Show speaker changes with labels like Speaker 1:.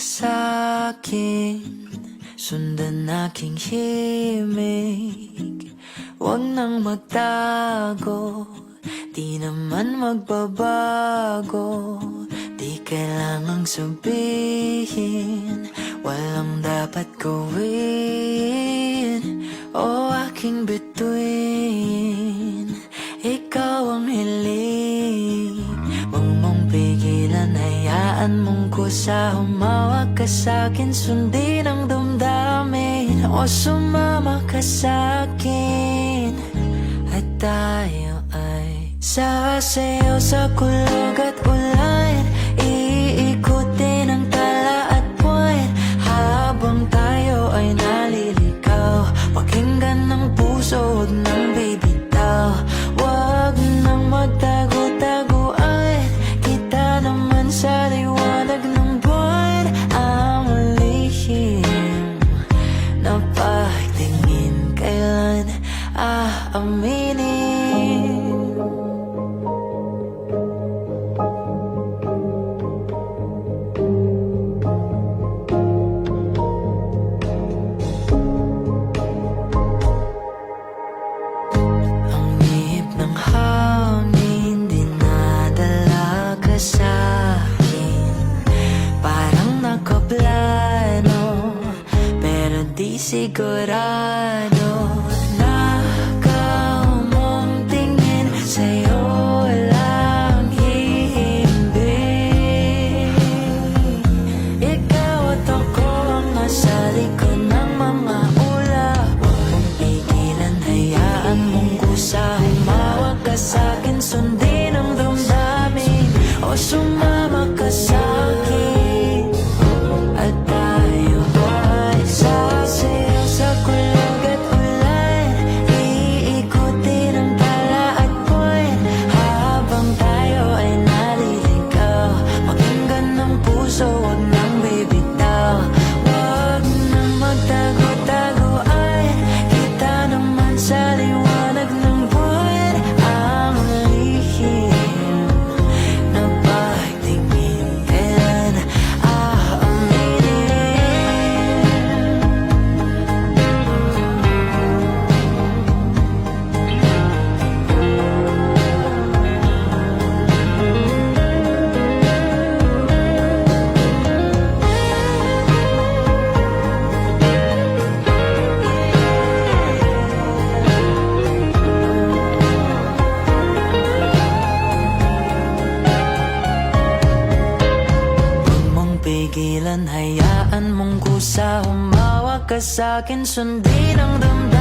Speaker 1: sa'kin, sundan aking himig. Huwag nang magtago, di naman magbabago. Di kailangang sabihin, walang dapat gawin. O aking bituin, ikaw ang hiling. Huwag mong pigilan, hayaan mong kusa. Humawak ka sa'kin, sundin ang damdamin. O sumama ka sa'kin, at tayo ay sasayaw sa kulog at ulan. Iikutin ang tala at buwan, habang tayo ay naliligaw. Pakinggan ng puso, huwag nang bibitaw. Huwag nang magtago-taguan, kita naman sa liwanag ng buwan. Ang lihim na pagtingin, kailan aaminin? Sigurado na ikaw mong tingin, sa'yo walang hihimbing. Ikaw at ako ang nasa likod ng mga ulap. Huwag mong pigilan, hayaan mong kusa. Humawak ka sa'kin, sundin ang damdamin. O sumama ka sa'kin, at tayo ay sasayaw sa kulog at ulan. Iikutin ang tala at buwan, habang tayo ay naliligaw. Pakinggan ng puso, huwag nang bibitaw. Huwag nang magtago-taguan, kita naman sa liwanag ng buwan. Ang lihim na pagtingin, kailan aaminin? Huwag mong pigilan, hayaan mong kusa. Humawak ka sa'kin, sundin ang damdamin.